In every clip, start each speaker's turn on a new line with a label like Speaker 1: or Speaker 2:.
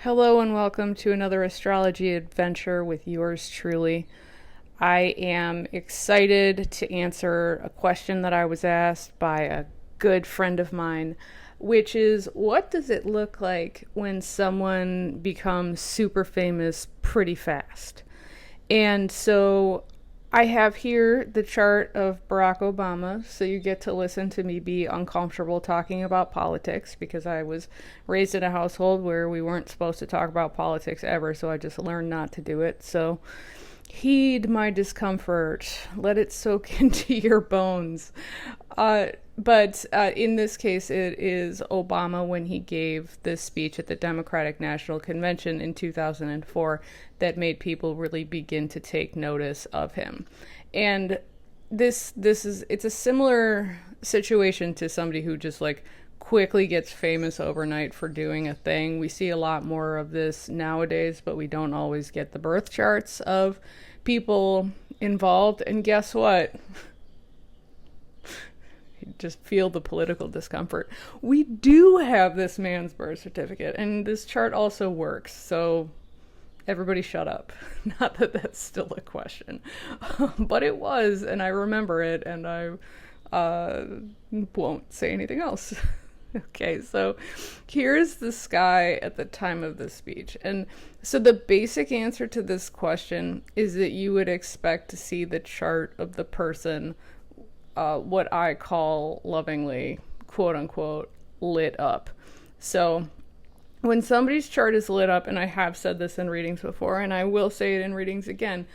Speaker 1: Hello and welcome to another astrology adventure with yours truly. I am excited to answer a question that I was asked by a good friend of mine, which is, what does it look like when someone becomes super famous pretty fast? And so I have here the chart of Barack Obama, so you get to listen to me be uncomfortable talking about politics because I was raised in a household where we weren't supposed to talk about politics ever, so I just learned not to do it. So heed my discomfort, let it soak into your bones. But in this case, it is Obama when he gave this speech at the Democratic National Convention in 2004 that made people really begin to take notice of him. And it's a similar situation to somebody who just like quickly gets famous overnight for doing a thing. We see a lot more of this nowadays, but we don't always get the birth charts of people involved. And guess what? Just feel the political discomfort. We do have this man's birth certificate, and this chart also works, so everybody shut up. Not that that's still a question, but it was, and I remember it, and I won't say anything else. Okay, so here's the sky at the time of this speech. And so the basic answer to this question is that you would expect to see the chart of the person, what I call lovingly, quote unquote, lit up. So when somebody's chart is lit up, and I have said this in readings before, and I will say it in readings again,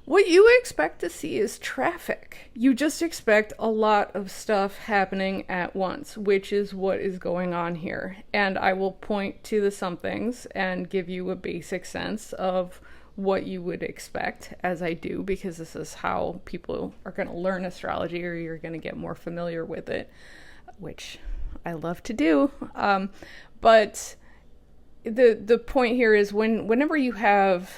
Speaker 1: what you expect to see is traffic. You just expect a lot of stuff happening at once, which is what is going on here. And I will point to the somethings and give you a basic sense of what you would expect, as I do, because this is how people are going to learn astrology, or you're going to get more familiar with it, which I love to do. But the point here is whenever you have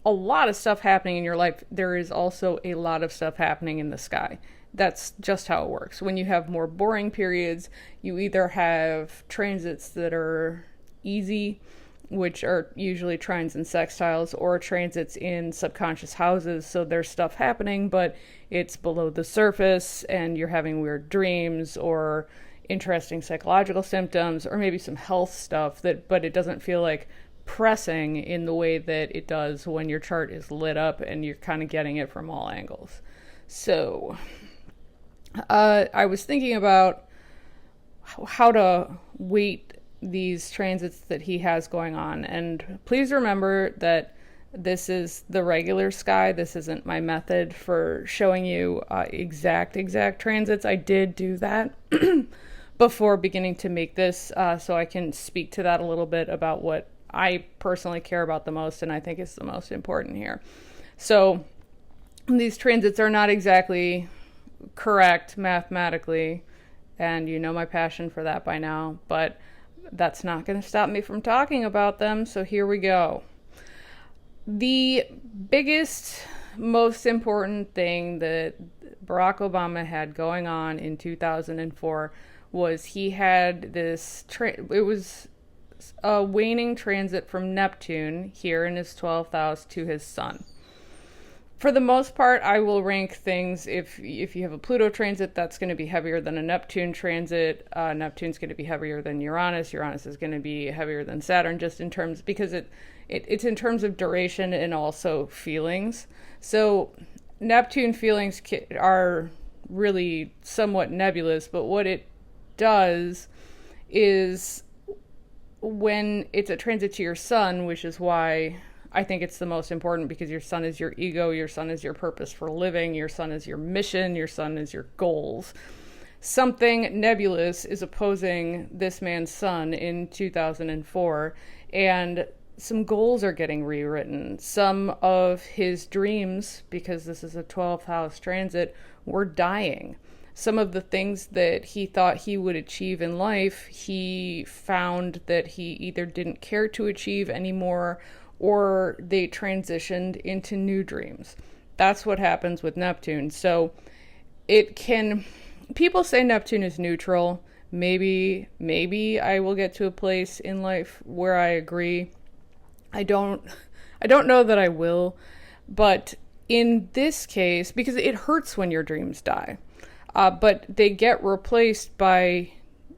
Speaker 1: a lot of stuff happening in your life, there is also a lot of stuff happening in the sky. That's just how it works. When you have more boring periods, you either have transits that are easy, which are usually trines and sextiles, or transits in subconscious houses. So there's stuff happening, but it's below the surface, and you're having weird dreams or interesting psychological symptoms, or maybe some health stuff but it doesn't feel like pressing in the way that it does when your chart is lit up and you're kind of getting it from all angles. So I was thinking about how to weight these transits that he has going on, and please remember that this is the regular sky. This isn't my method for showing you exact transits. I did do that before beginning to make this, so I can speak to that a little bit about what I personally care about the most, and I think is the most important here. So these transits are not exactly correct mathematically, and you know my passion for that by now, but that's not going to stop me from talking about them, so here we go. The biggest, most important thing that Barack Obama had going on in 2004 was he had this, it was a waning transit from Neptune here in his 12th house to his sun. For the most part, I will rank things, if you have a Pluto transit, that's going to be heavier than a Neptune transit. Neptune's going to be heavier than Uranus. Uranus is going to be heavier than Saturn, just in terms, because it's in terms of duration and also feelings. So Neptune feelings are really somewhat nebulous, but what it does is, when it's a transit to your sun, which is why I think it's the most important, because your sun is your ego, your sun is your purpose for living, your sun is your mission, your sun is your goals. Something nebulous is opposing this man's sun in 2004, and some goals are getting rewritten. Some of his dreams, because this is a 12th house transit, were dying. Some of the things that he thought he would achieve in life, he found that he either didn't care to achieve anymore, or they transitioned into new dreams. That's what happens with Neptune. So people say Neptune is neutral. Maybe I will get to a place in life where I agree. I don't know that I will, but in this case, because it hurts when your dreams die, but they get replaced by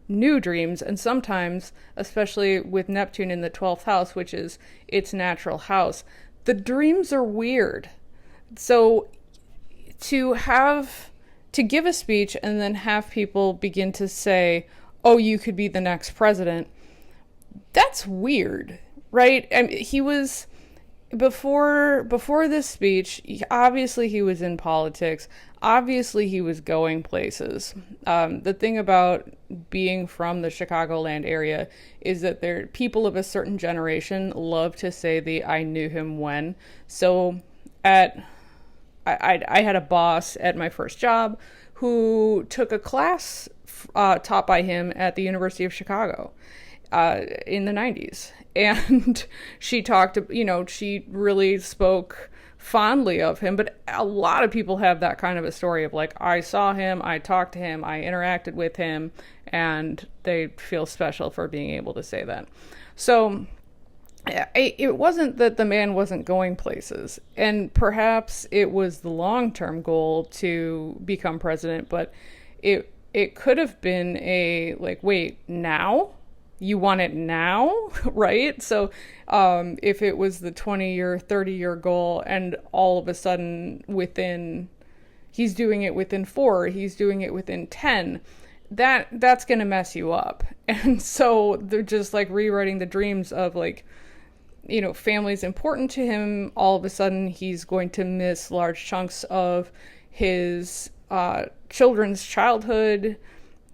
Speaker 1: new dreams, and sometimes, especially with Neptune in the 12th house, which is its natural house, the dreams are weird. So to give a speech and then have people begin to say, oh, you could be the next president, that's weird, right? I mean, he was, before this speech, obviously he was in politics. Obviously he was going places. The thing about being from the Chicagoland area is that people of a certain generation love to say the I knew him when. So I had a boss at my first job who took a class taught by him at the University of Chicago in the 90s. And she talked, she really spoke fondly of him. But a lot of people have that kind of a story of like, I saw him, I talked to him, I interacted with him, and they feel special for being able to say that. So it wasn't that the man wasn't going places, and perhaps it was the long-term goal to become president, but it could have been a like, wait, now? You want it now, right? So if it was the 20-year, 30-year goal, and all of a sudden he's doing it within 4, he's doing it within 10, that's going to mess you up. And so they're just like rewriting the dreams of like, family's important to him. All of a sudden he's going to miss large chunks of his children's childhood.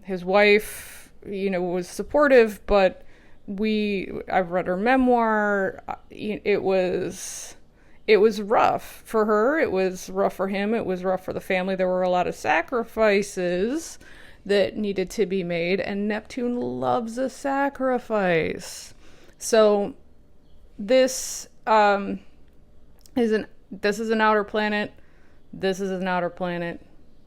Speaker 1: His wife, was supportive, but I've read her memoir. It was rough for her. It was rough for him. It was rough for the family. There were a lot of sacrifices that needed to be made, and Neptune loves a sacrifice. So this is an outer planet. This is an outer planet.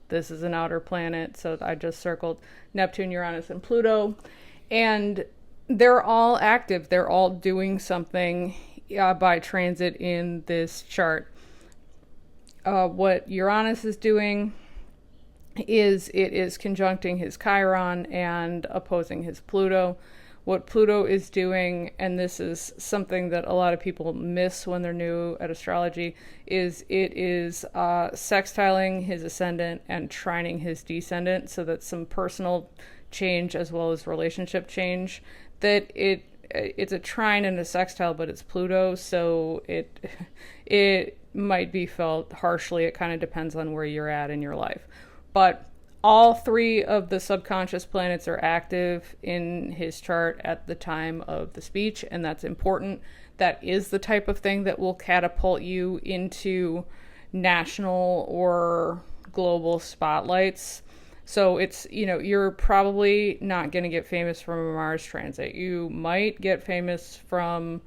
Speaker 1: This is an outer planet. So I just circled Neptune, Uranus, and Pluto. And they're all active. They're all doing something by transit in this chart. What Uranus is doing is it is conjuncting his Chiron and opposing his Pluto. What Pluto is doing, and this is something that a lot of people miss when they're new at astrology, is it is sextiling his ascendant and trining his descendant, so that some personal change as well as relationship change. That it's a trine and a sextile, but it's Pluto, so it might be felt harshly. It kind of depends on where you're at in your life. But all 3 of the subconscious planets are active in his chart at the time of the speech, and that's important. That is the type of thing that will catapult you into national or global spotlights. So it's, you're probably not going to get famous from a Mars transit. You might get famous from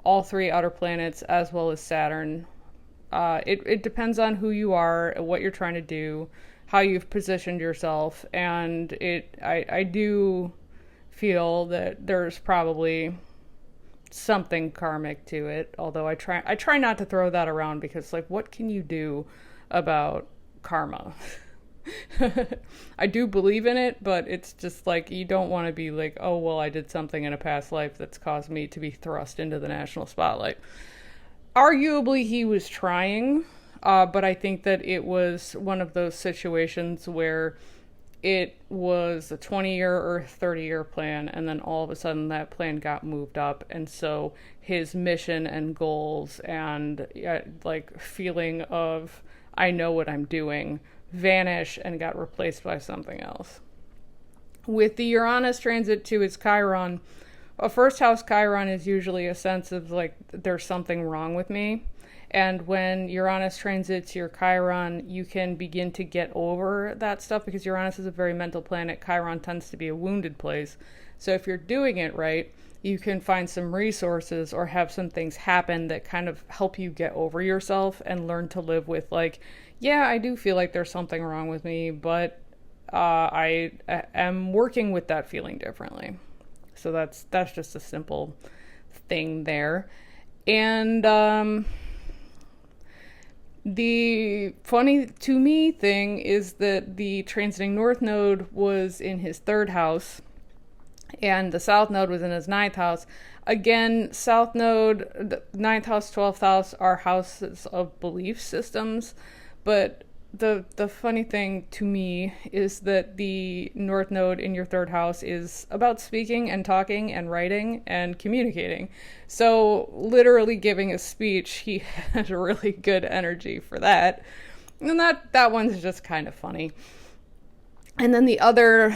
Speaker 1: all 3 outer planets as well as Saturn. It depends on who you are, what you're trying to do, how you've positioned yourself, and I do feel that there's probably something karmic to it, although I try not to throw that around, because like, what can you do about karma? I do believe in it, but it's just like, you don't want to be like, oh well, I did something in a past life that's caused me to be thrust into the national spotlight. Arguably he was trying, but I think that it was one of those situations where it was a 20-year or 30-year plan, and then all of a sudden that plan got moved up, and so his mission and goals and like feeling of I know what I'm doing vanished and got replaced by something else. With the Uranus transit to its Chiron, a first house Chiron is usually a sense of like, there's something wrong with me. And when Uranus transits your Chiron, you can begin to get over that stuff, because Uranus is a very mental planet. Chiron tends to be a wounded place. So if you're doing it right, you can find some resources or have some things happen that kind of help you get over yourself and learn to live with like, yeah, I do feel like there's something wrong with me, but I am working with that feeling differently. So that's just a simple thing there. And the funny to me thing is that the transiting north node was in his third house, and the south node was in his ninth house. Again, south node, the ninth house, 12th house are houses of belief systems, but the funny thing to me is that the north node in your third house is about speaking and talking and writing and communicating. So literally giving a speech, he had a really good energy for that. And that one's just kind of funny. And then the other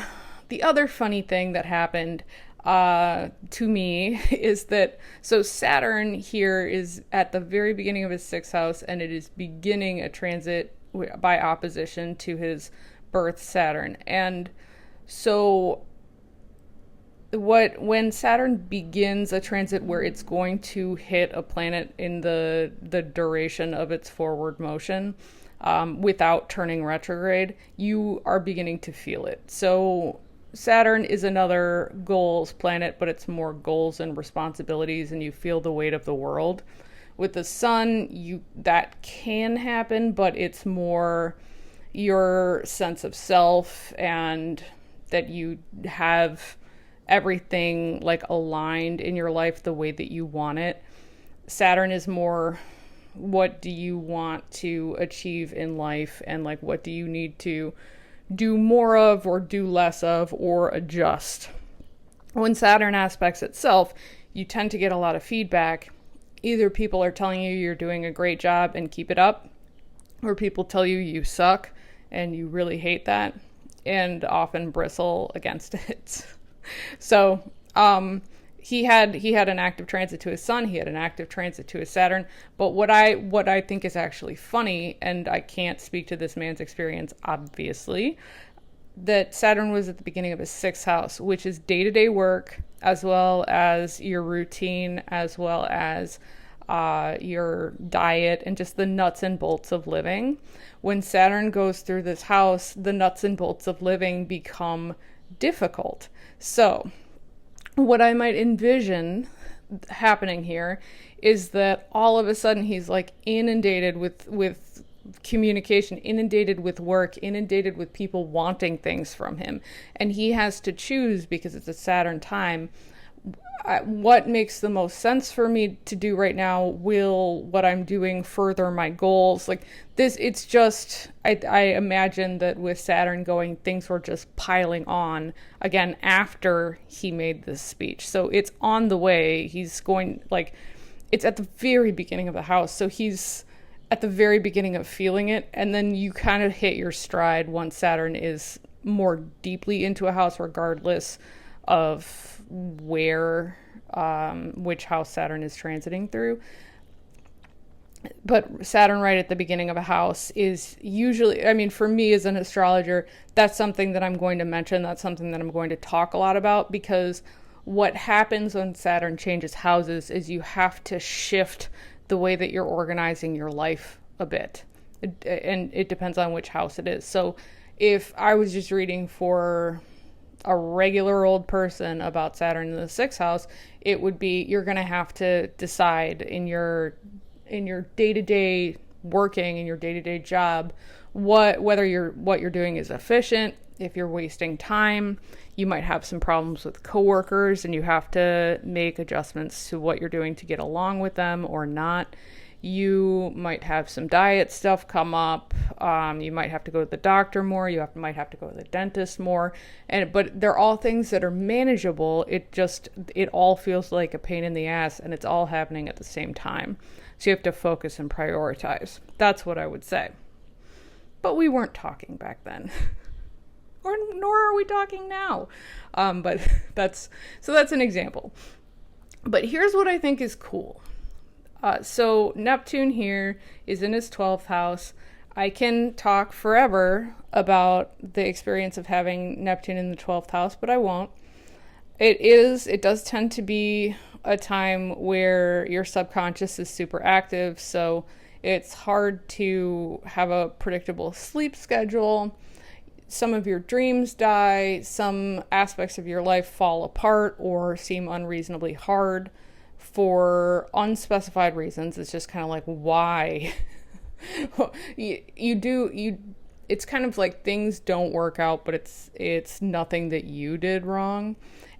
Speaker 1: funny thing that happened to me is that, so Saturn here is at the very beginning of his sixth house, and it is beginning a transit by opposition to his birth Saturn. And so when Saturn begins a transit where it's going to hit a planet in the duration of its forward motion, without turning retrograde, you are beginning to feel it. So Saturn is another goals planet, but it's more goals and responsibilities, and you feel the weight of the world. With the sun, that can happen, but it's more your sense of self and that you have everything like aligned in your life the way that you want it. Saturn is more, what do you want to achieve in life, and like what do you need to do more of or do less of or adjust. When Saturn aspects itself, you tend to get a lot of feedback. Either people are telling you you're doing a great job and keep it up, or people tell you you suck and you really hate that and often bristle against it. So he had an active transit to his sun, he had an active transit to his Saturn. But what I think is actually funny, and I can't speak to this man's experience obviously, that Saturn was at the beginning of his sixth house, which is day-to-day work, as well as your routine, as well as your diet, and just the nuts and bolts of living. When Saturn goes through this house, the nuts and bolts of living become difficult. So what I might envision happening here is that all of a sudden he's like inundated with communication, inundated with work, inundated with people wanting things from him. And he has to choose, because it's a Saturn time, what makes the most sense for me to do right now? Will what I'm doing further my goals? Like this, it's just, I imagine that with Saturn going, things were just piling on again after he made this speech. So it's on the way. He's going, like, it's at the very beginning of the house. So he's at the very beginning of feeling it. And then you kind of hit your stride once Saturn is more deeply into a house, regardless of where, which house Saturn is transiting through. But Saturn right at the beginning of a house is usually, I mean, for me as an astrologer, that's something that I'm going to mention. That's something that I'm going to talk a lot about, because what happens when Saturn changes houses is you have to shift the way that you're organizing your life a bit. And it depends on which house it is. So if I was just reading for a regular old person about Saturn in the sixth house, it would be, you're going to have to decide in your day-to-day working, in your day-to-day job, whether what you're doing is efficient. If you're wasting time, you might have some problems with coworkers, and you have to make adjustments to what you're doing to get along with them or not. You might have some diet stuff come up. You might have to go to the doctor more. Might have to go to the dentist more. But they're all things that are manageable. It all feels like a pain in the ass, and it's all happening at the same time. So you have to focus and prioritize. That's what I would say. But we weren't talking back then. Nor are we talking now. But that's an example. But here's what I think is cool. So Neptune here is in his 12th house. I can talk forever about the experience of having Neptune in the 12th house, but I won't. It does tend to be a time where your subconscious is super active, so it's hard to have a predictable sleep schedule. some of your dreams die, some aspects of your life fall apart or seem unreasonably hard for unspecified reasons. It's just kind of like, why? It's kind of like things don't work out, but it's nothing that you did wrong.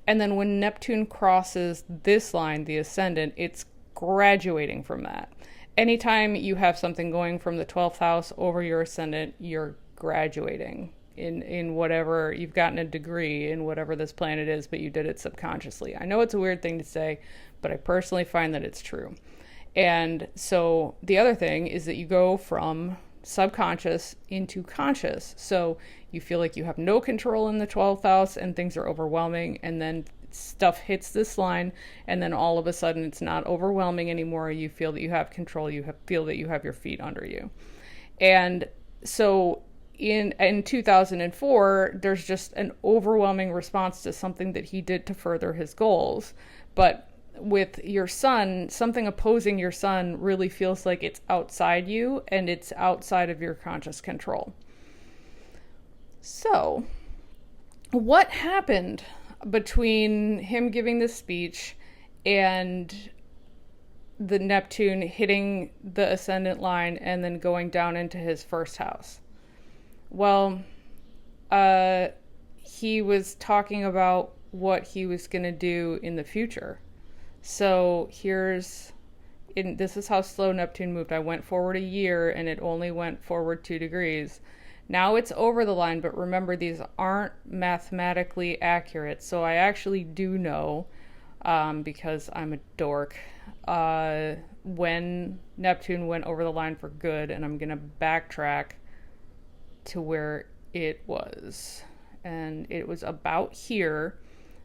Speaker 1: And then when Neptune crosses this line, the ascendant, it's graduating from that. Anytime you have something going from the 12th house over your ascendant, you're graduating in whatever, you've gotten a degree in whatever this planet is, but you did it subconsciously. I know it's a weird thing to say, but I personally find that it's true. And so the other thing is that you go from subconscious into conscious. So you feel like you have no control in the 12th house and things are overwhelming, and then stuff hits this line, and then all of a sudden it's not overwhelming anymore. You feel that you have control. Feel that you have your feet under you. And so in 2004, there's just an overwhelming response to something that he did to further his goals. But with your sun, something opposing your sun really feels like it's outside you and it's outside of your conscious control. So, what happened between him giving this speech and the Neptune hitting the ascendant line and then going down into his first house? Well, he was talking about what he was going to do in the future. So this is how slow Neptune moved. I went forward a year and it only went forward 2 degrees. Now it's over the line, but remember, these aren't mathematically accurate. So I actually do know, because I'm a dork, when Neptune went over the line for good, and I'm going to backtrack to where it was. And it was about here.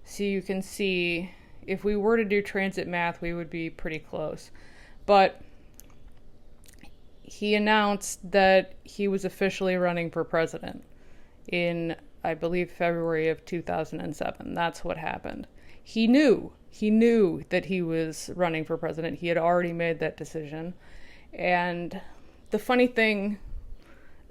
Speaker 1: So you can see, if we were to do transit math, we would be pretty close. But he announced that he was officially running for president in, I believe, February of 2007. That's what happened. He knew that he was running for president. He had already made that decision. And the funny thing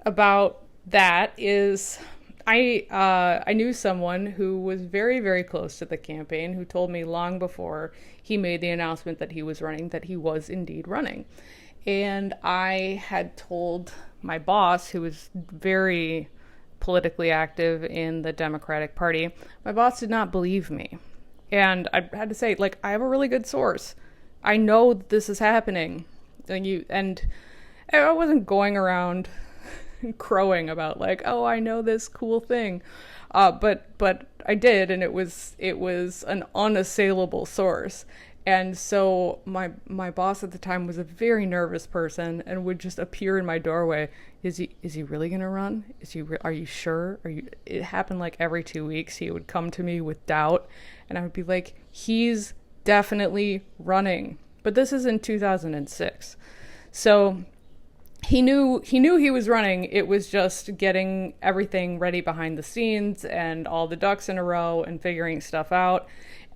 Speaker 1: about that is, I knew someone who was very, very close to the campaign, who told me long before he made the announcement that he was running, that he was indeed running. And I had told my boss, who was very politically active in the Democratic Party, my boss did not believe me. And I had to say, like, I have a really good source. I know that this is happening. And I wasn't going around crowing about, like, oh, I know this cool thing. But I did, and it was an unassailable source. And so my boss at the time was a very nervous person and would just appear in my doorway. Is he really going to run? Are you sure? It happened like every 2 weeks. He would come to me with doubt, and I would be like, he's definitely running. But this is in 2006. So he knew he was running. It was just getting everything ready behind the scenes and all the ducks in a row and figuring stuff out.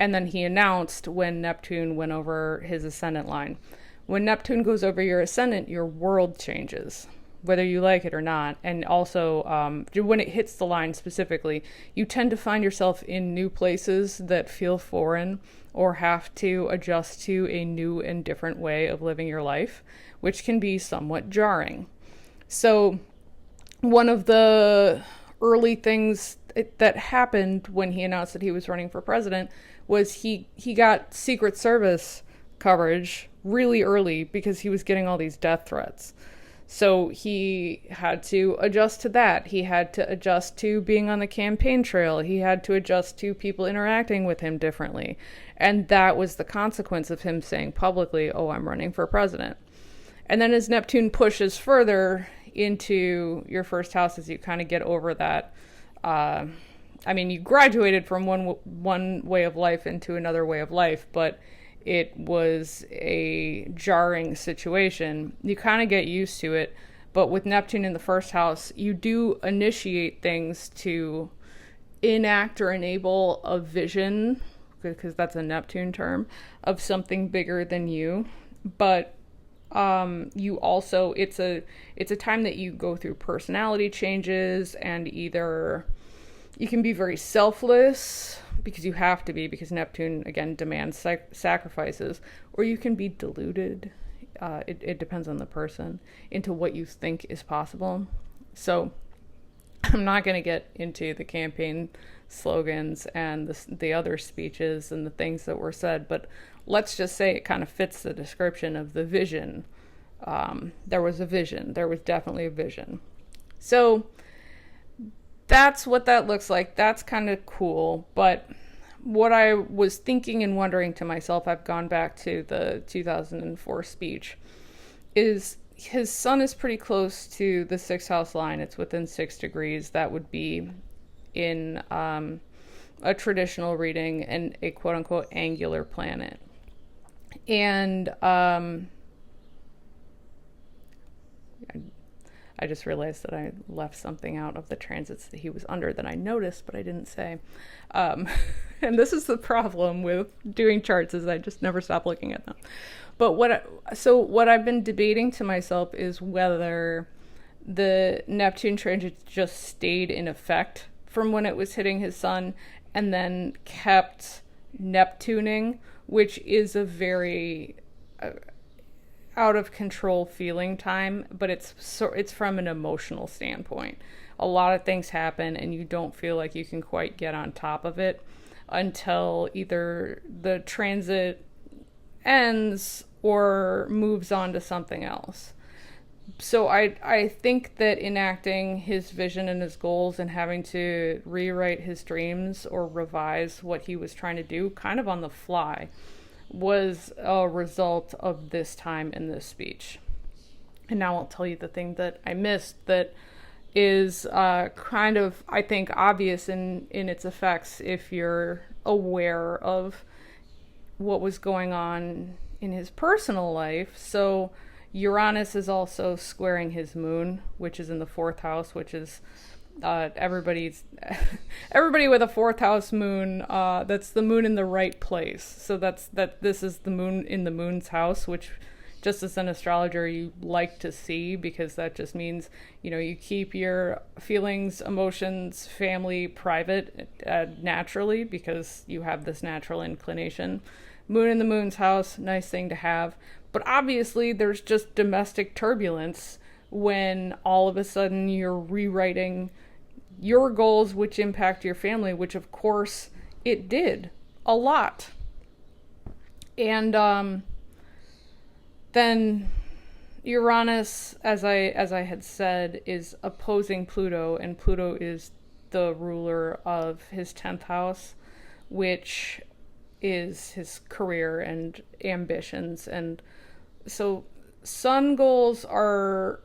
Speaker 1: And then he announced when Neptune went over his ascendant line. When Neptune goes over your ascendant, your world changes, whether you like it or not. And also, when it hits the line specifically, you tend to find yourself in new places that feel foreign or have to adjust to a new and different way of living your life, which can be somewhat jarring. So one of the early things that happened when he announced that he was running for president was he got Secret Service coverage really early because he was getting all these death threats. So he had to adjust to that. He had to adjust to being on the campaign trail. He had to adjust to people interacting with him differently. And that was the consequence of him saying publicly, oh, I'm running for president. And then as Neptune pushes further into your first house, as you kind of get over that, you graduated from one way of life into another way of life, but it was a jarring situation. You kind of get used to it, but with Neptune in the first house, you do initiate things to enact or enable a vision, because that's a Neptune term, of something bigger than you. But You also, it's a time that you go through personality changes, and either you can be very selfless because you have to be, because Neptune again demands sacrifices, or you can be deluded. It depends on the person, into what you think is possible. So I'm not going to get into the campaign slogans and the other speeches and the things that were said, but let's just say it kind of fits the description of the vision. There was a vision. There was definitely a vision. So that's what that looks like. That's kind of cool. But what I was thinking and wondering to myself, I've gone back to the 2004 speech, is his sun is pretty close to the 6th house line. It's within 6 degrees. That would be in a traditional reading and a quote unquote angular planet. And I just realized that I left something out of the transits that he was under that I noticed, but I didn't say. And this is the problem with doing charts, is I just never stop looking at them. But what I've been debating to myself is whether the Neptune transit just stayed in effect from when it was hitting his sun and then kept Neptuning, which is a very out of control feeling time, but it's from an emotional standpoint. A lot of things happen and you don't feel like you can quite get on top of it until either the transit ends or moves on to something else. So I think that enacting his vision and his goals and having to rewrite his dreams or revise what he was trying to do kind of on the fly was a result of this time in this speech. And now I'll tell you the thing that I missed that is kind of, I think, obvious in its effects if you're aware of what was going on in his personal life. So Uranus is also squaring his moon, which is in the 4th house, which is everybody with a 4th house moon, that's the moon in the right place. So this is the moon in the moon's house, which just as an astrologer you like to see, because that just means, you keep your feelings, emotions, family private naturally, because you have this natural inclination. Moon in the moon's house, nice thing to have. But obviously there's just domestic turbulence when all of a sudden you're rewriting your goals, which impact your family, which of course it did a lot. And then Uranus, as I had said, is opposing Pluto, and Pluto is the ruler of his 10th house, which is his career and ambitions. And so sun goals are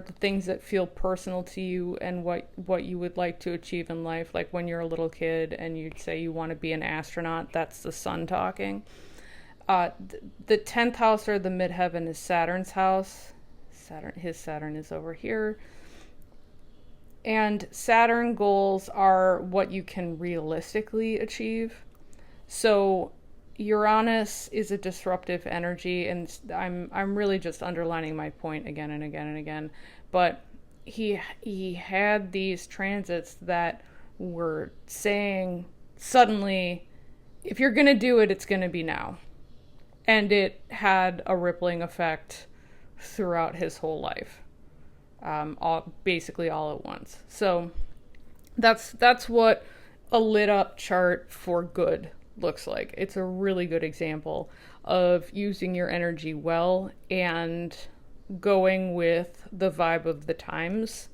Speaker 1: the things that feel personal to you and what you would like to achieve in life. Like when you're a little kid and you'd say you want to be an astronaut, that's the sun talking. The 10th house, or the midheaven, is Saturn's house. His Saturn is over here. And Saturn goals are what you can realistically achieve. So Uranus is a disruptive energy, and I'm really just underlining my point again and again and again. But he had these transits that were saying suddenly, if you're going to do it, it's going to be now. And it had a rippling effect throughout his whole life, basically all at once. So that's what a lit up chart for good looks like. It's a really good example of using your energy well and going with the vibe of the times.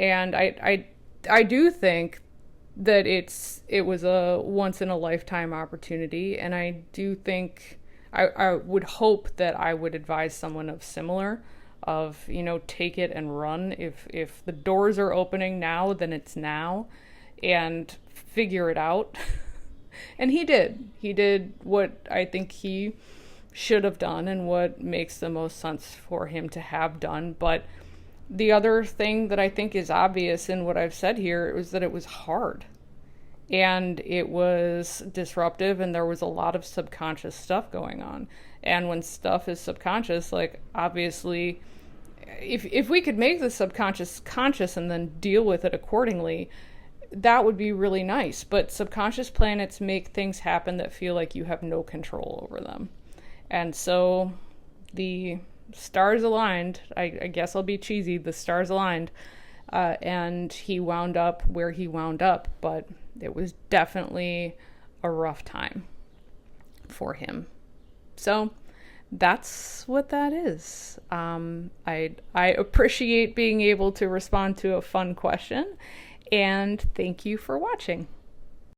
Speaker 1: And I do think that it was a once in a lifetime opportunity, and I do think I would hope that I would advise someone of similar, of, take it and run. If the doors are opening now, then it's now, and figure it out. And he did what I think he should have done and what makes the most sense for him to have done. But the other thing that I think is obvious in what I've said here was that it was hard. And it was disruptive, and there was a lot of subconscious stuff going on. And when stuff is subconscious, like obviously, if we could make the subconscious conscious and then deal with it accordingly, that would be really nice. But subconscious planets make things happen that feel like you have no control over them. And so the stars aligned. I guess I'll be cheesy. The stars aligned. And he wound up where he wound up. But it was definitely a rough time for him. So that's what that is. I appreciate being able to respond to a fun question. And thank you for watching.